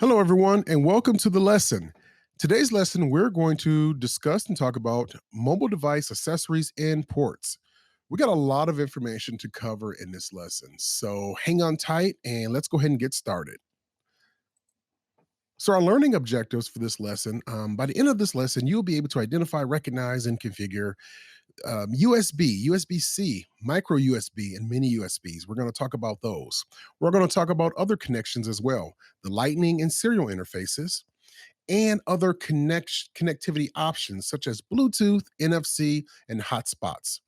Hello, everyone, and welcome to the lesson. Today's lesson, we're going to discuss and talk about mobile device accessories and ports. We got a lot of information to cover in this lesson, so hang on tight and let's go ahead and get started. So, our learning objectives for this lesson, by the end of this lesson, you'll be able to identify, recognize, and configure USB, USB C, micro USB, and mini USBs. We're going to talk about those. We're going to talk about other connections as well, the Lightning and serial interfaces, and other connectivity options such as Bluetooth, NFC, and hotspots.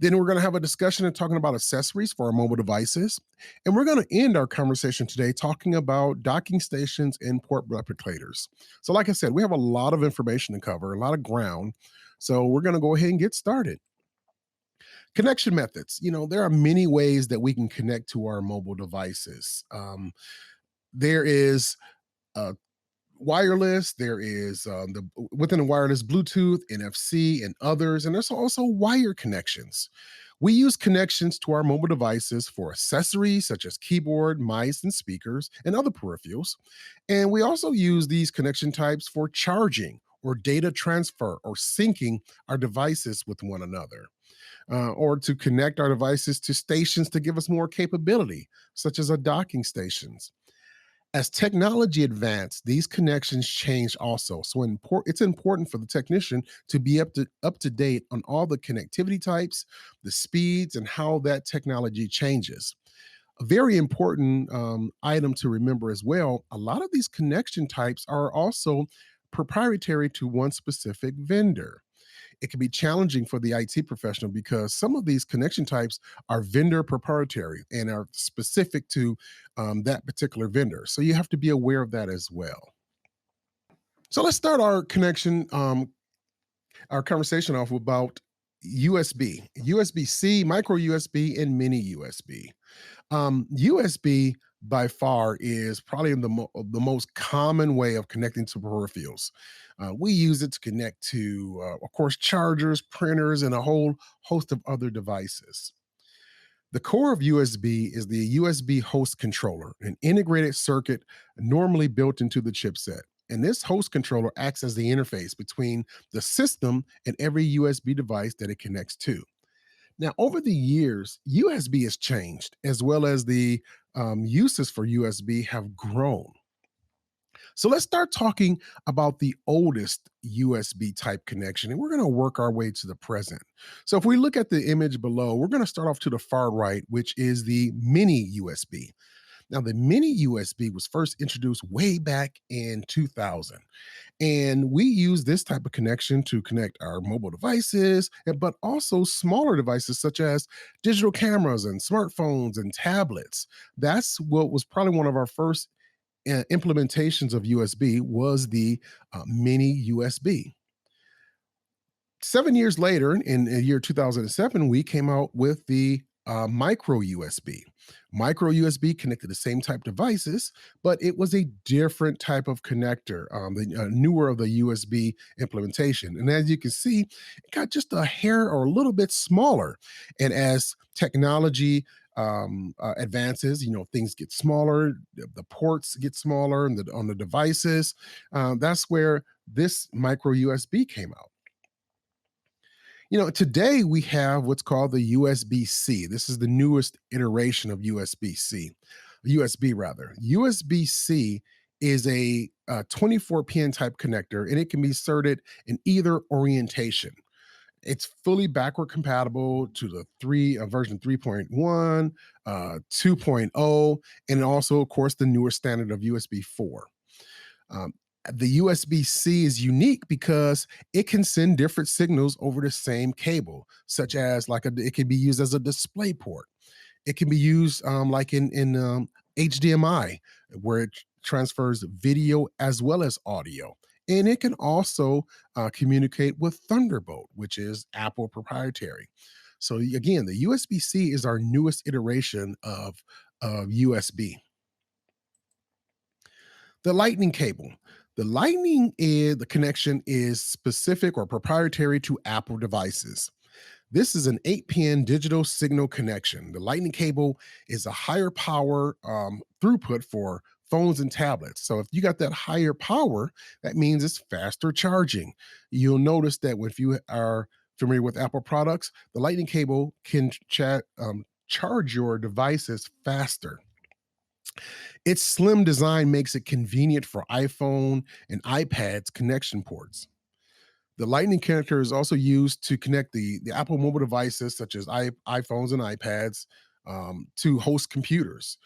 Then we're going to have a discussion and talking about accessories for our mobile devices. And we're going to end our conversation today talking about docking stations and port replicators. So, like I said, we have a lot of information to cover, a lot of ground. So, we're going to go ahead and get started. Connection methods. There are many ways that we can connect to our mobile devices. There is wireless, there is within the wireless Bluetooth, NFC, and others, and there's also wire connections. We use connections to our mobile devices for accessories such as keyboard, mice, and speakers, and other peripherals. And we also use these connection types for charging or data transfer or syncing our devices with one another. Or to connect our devices to stations to give us more capability, such as our docking stations. As technology advanced, these connections changed also. So it's important for the technician to be up to date on all the connectivity types, the speeds, and how that technology changes. A very important item to remember as well, a lot of these connection types are also proprietary to one specific vendor. It can be challenging for the IT professional because some of these connection types are vendor proprietary and are specific to that particular vendor. So you have to be aware of that as well. So let's start our conversation off about USB, USB C, micro USB, and mini USB. USB by far is probably the most common way of connecting to peripherals. We use it to connect to, of course, chargers, printers, and a whole host of other devices. The core of USB is the USB host controller, an integrated circuit normally built into the chipset. And this host controller acts as the interface between the system and every USB device that it connects to. Now, over the years, USB has changed, as well as the uses for USB have grown. So let's start talking about the oldest USB type connection, and we're going to work our way to the present. So if we look at the image below, we're going to start off to the far right, which is the mini USB. Now, the mini USB was first introduced way back in 2000. And we use this type of connection to connect our mobile devices, but also smaller devices such as digital cameras and smartphones and tablets. That's what was probably one of our first implementations of USB was the mini USB. 7 years later, in the year 2007, we came out with the micro USB. Micro USB connected the same type devices, but it was a different type of connector, the newer of the USB implementation. And as you can see, it got just a hair or a little bit smaller. And as technology advances, things get smaller, the ports get smaller, and on the devices, that's where this micro USB came out. Today we have what's called the USB-C. This is the newest iteration of USB-C, USB rather. USB-C is a 24-pin type connector, and it can be inserted in either orientation. It's fully backward compatible to the version 3.1, 2.0, and also, of course, the newer standard of USB 4. The USB-C is unique because it can send different signals over the same cable, such as it can be used as a display port. It can be used like in HDMI, where it transfers video as well as audio. And it can also communicate with Thunderbolt, which is Apple proprietary. So again, the USB-C is our newest iteration of USB. The lightning cable. The connection is specific or proprietary to Apple devices. This is an 8-pin digital signal connection. The lightning cable is a higher power throughput for phones and tablets. So if you got that higher power, that means it's faster charging. You'll notice that if you are familiar with Apple products, the lightning cable can charge your devices faster. Its slim design makes it convenient for iPhone and iPad's connection ports. The Lightning connector is also used to connect the Apple mobile devices, such as iPhones and iPads, to host computers,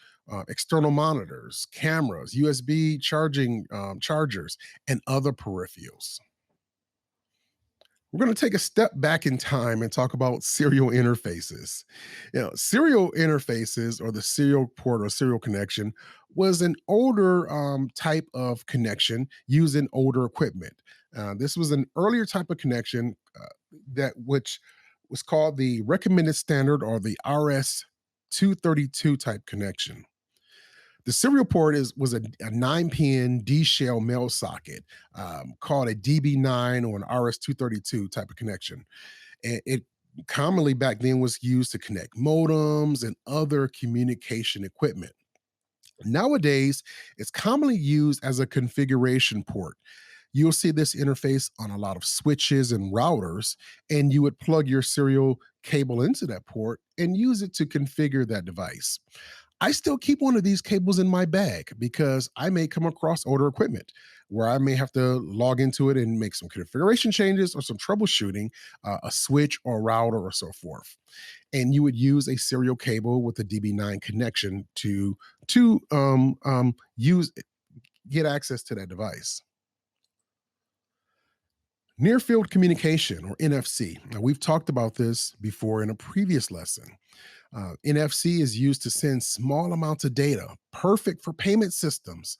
external monitors, cameras, USB charging chargers, and other peripherals. We're going to take a step back in time and talk about serial interfaces. Serial interfaces, or the serial port or serial connection, was an older type of connection used in older equipment. This was an earlier type of connection that which was called the recommended standard, or the RS 232 type connection. The serial port was a 9-pin D shell mail socket, called a DB9 or an RS232 type of connection. And it commonly back then was used to connect modems and other communication equipment. Nowadays, it's commonly used as a configuration port. You'll see this interface on a lot of switches and routers, and you would plug your serial cable into that port and use it to configure that device. I still keep one of these cables in my bag because I may come across older equipment where I may have to log into it and make some configuration changes or some troubleshooting, a switch or router or so forth. And you would use a serial cable with a DB9 connection to use get access to that device. Near field communication, or NFC. Now, we've talked about this before in a previous lesson. NFC is used to send small amounts of data, perfect for payment systems.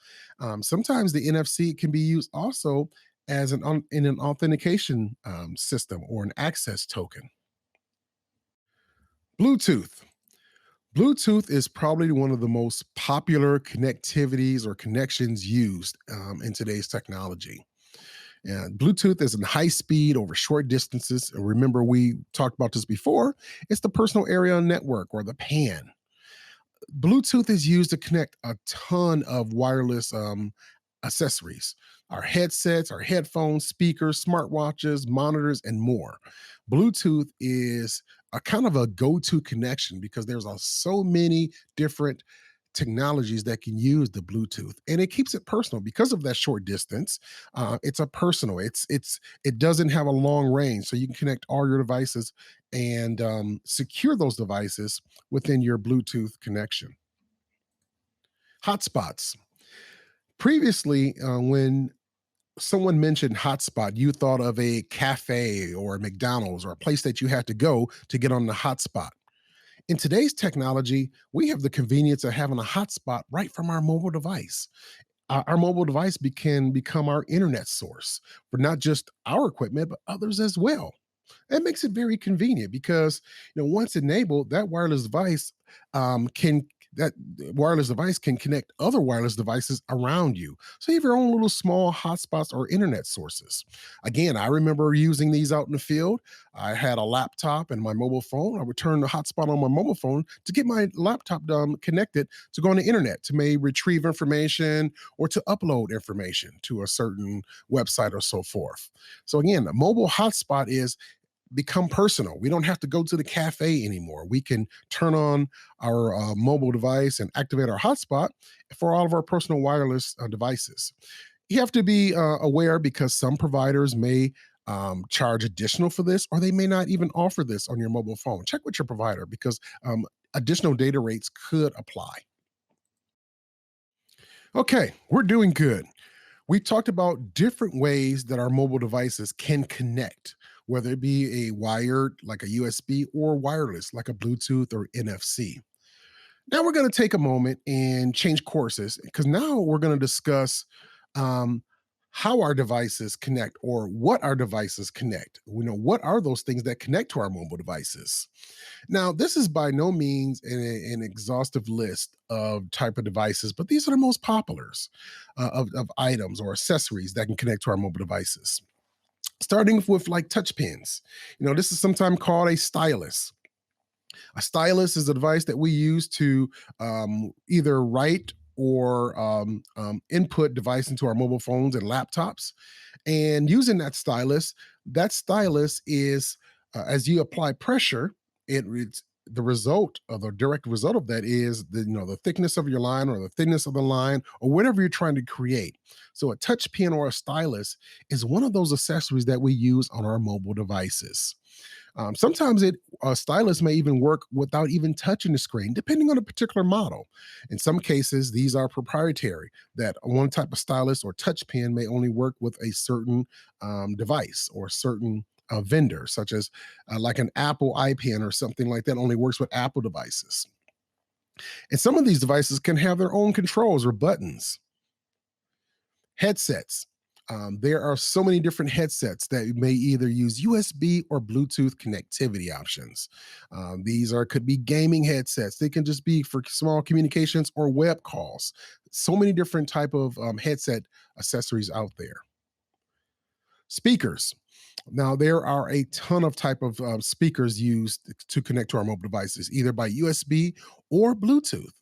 Sometimes the NFC can be used also as in an authentication system or an access token. Bluetooth. Bluetooth is probably one of the most popular connectivities or connections used in today's technology. And Bluetooth is in high speed over short distances. And remember, we talked about this before. It's the personal area network, or the PAN. Bluetooth is used to connect a ton of wireless accessories, our headsets, our headphones, speakers, smartwatches, monitors, and more. Bluetooth is a kind of a go-to connection because there's so many different technologies that can use the Bluetooth, and it keeps it personal because of that short distance. It's a personal. It doesn't have a long range, so you can connect all your devices and secure those devices within your Bluetooth connection. Hotspots. Previously, when someone mentioned hotspot, you thought of a cafe or a McDonald's or a place that you had to go to get on the hotspot. In today's technology, we have the convenience of having a hotspot right from our mobile device. Our mobile device can become our internet source for not just our equipment, but others as well. That makes it very convenient because, once enabled, can that wireless device can connect other wireless devices around you. So you have your own little small hotspots or internet sources. Again, I remember using these out in the field. I had a laptop and my mobile phone. I would turn the hotspot on my mobile phone to get my laptop connected to go on the internet to may retrieve information or to upload information to a certain website or so forth. So again, the mobile hotspot is become personal. We don't have to go to the cafe anymore. We can turn on our mobile device and activate our hotspot for all of our personal wireless devices. You have to be aware because some providers may charge additional for this, or they may not even offer this on your mobile phone. Check with your provider because additional data rates could apply. Okay, we're doing good. We talked about different ways that our mobile devices can connect, whether it be a wired like a USB or wireless like a Bluetooth or NFC. Now we're going to take a moment and change courses because now we're going to discuss um, how our devices connect, or what our devices connect. What are those things that connect to our mobile devices? Now, this is by no means an exhaustive list of type of devices, but these are the most populars of items or accessories that can connect to our mobile devices. Starting with like touch pens. This is sometimes called a stylus. A stylus is a device that we use to either write or input device into our mobile phones and laptops. And using that stylus is, as you apply pressure, it's the result of the direct result of that is the thickness of your line or the thickness of the line or whatever you're trying to create. So a touch pen or a stylus is one of those accessories that we use on our mobile devices. Sometimes a stylus may even work without even touching the screen, depending on a particular model. In some cases, these are proprietary. That one type of stylus or touch pen may only work with a certain device or certain vendor, such as like an Apple iPen or something like that, only works with Apple devices. And some of these devices can have their own controls or buttons. Headsets. There are so many different headsets that may either use USB or Bluetooth connectivity options. These are could be gaming headsets. They can just be for small communications or web calls. So many different type of headset accessories out there. Speakers. Now there are a ton of type of speakers used to connect to our mobile devices, either by USB or Bluetooth.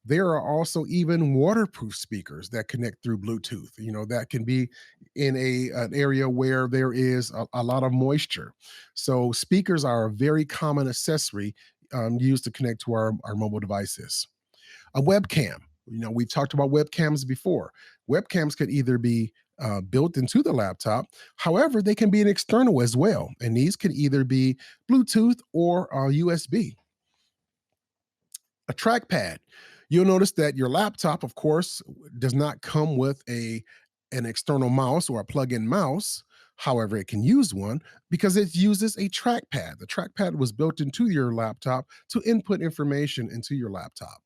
There are also even waterproof speakers that connect through Bluetooth. That can be in an area where there is a lot of moisture. So speakers are a very common accessory used to connect to our mobile devices. A webcam. We've talked about webcams before. Webcams could either be built into the laptop. However, they can be an external as well. And these could either be Bluetooth or USB. A trackpad. You'll notice that your laptop, of course, does not come with an external mouse or a plug-in mouse. However, it can use one because it uses a trackpad. The trackpad was built into your laptop to input information into your laptop.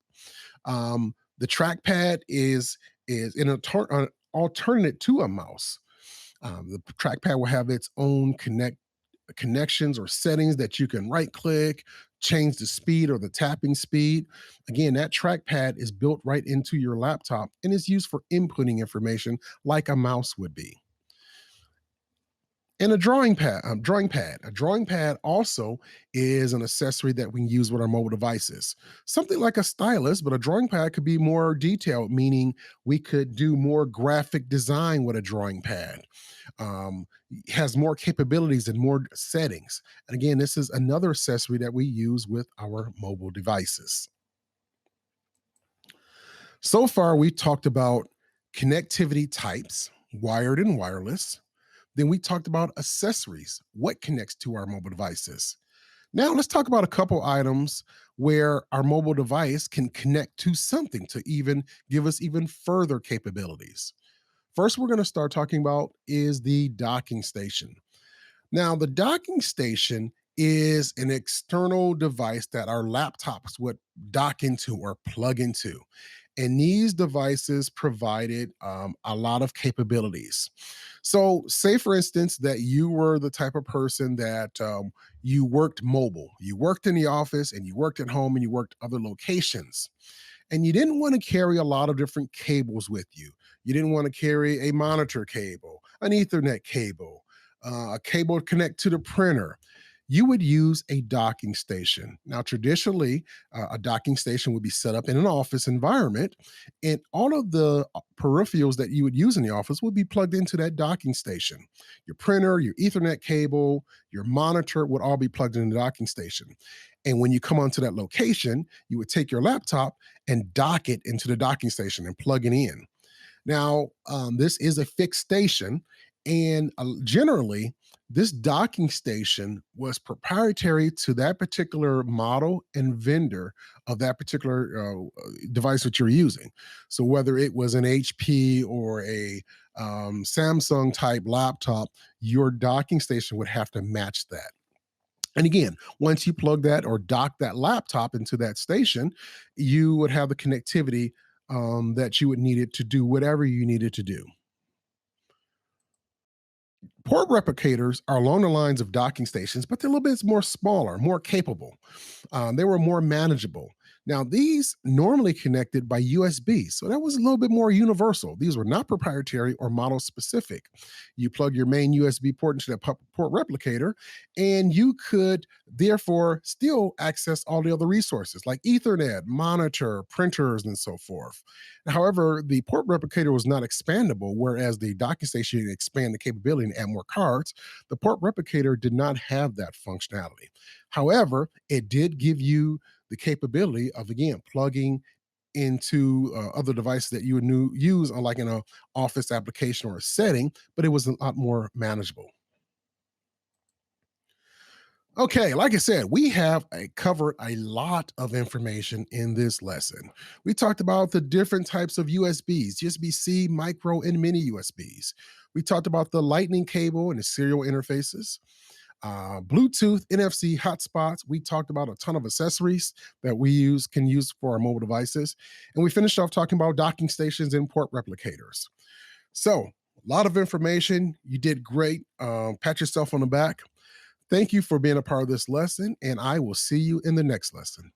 The trackpad is an alternate to a mouse. The trackpad will have its own connections or settings that you can right click, change the speed or the tapping speed. Again, that trackpad is built right into your laptop and is used for inputting information like a mouse would be. And a drawing pad. A drawing pad also is an accessory that we can use with our mobile devices. Something like a stylus, but a drawing pad could be more detailed, meaning we could do more graphic design with a drawing pad. Um, has more capabilities and more settings. And again, this is another accessory that we use with our mobile devices. So far, we talked about connectivity types, wired and wireless. Then we talked about accessories, what connects to our mobile devices. Now let's talk about a couple items where our mobile device can connect to something to even give us even further capabilities. First, we're going to start talking about is the docking station. Now, the docking station is an external device that our laptops would dock into or plug into. And these devices provided a lot of capabilities. So, say for instance that you were the type of person that you worked mobile, you worked in the office and you worked at home and you worked other locations and you didn't want to carry a lot of different cables with you. You didn't want to carry a monitor cable, an Ethernet cable, a cable to connect to the printer. You would use a docking station. Now, traditionally, a docking station would be set up in an office environment, and all of the peripherals that you would use in the office would be plugged into that docking station. Your printer, your Ethernet cable, your monitor would all be plugged in the docking station. And when you come onto that location, you would take your laptop and dock it into the docking station and plug it in. Now, this is a fixed station, and generally, this docking station was proprietary to that particular model and vendor of that particular device that you're using. So, whether it was an HP or a Samsung type laptop, your docking station would have to match that. And again, once you plug that or dock that laptop into that station, you would have the connectivity that you would need it to do whatever you needed to do. Port replicators are along the lines of docking stations, but they're a little bit more smaller, more capable. They were more manageable. Now, these normally connected by USB, so that was a little bit more universal. These were not proprietary or model specific. You plug your main USB port into that port replicator, and you could therefore still access all the other resources like Ethernet, monitor, printers, and so forth. However, the port replicator was not expandable, whereas the docking station could expand the capability and add more cards. The port replicator did not have that functionality. However, it did give you the capability of again plugging into other devices that you would use on like in a office application or a setting, but it was a lot more manageable. Okay, like I said, we have covered a lot of information in this lesson. We talked about the different types of USBs, USB-C, micro, and mini USBs. We talked about the lightning cable and the serial interfaces, Bluetooth, NFC, hotspots. We talked about a ton of accessories that we can use for our mobile devices. And we finished off talking about docking stations and port replicators. So, a lot of information. You did great. Pat yourself on the back. Thank you for being a part of this lesson, and I will see you in the next lesson.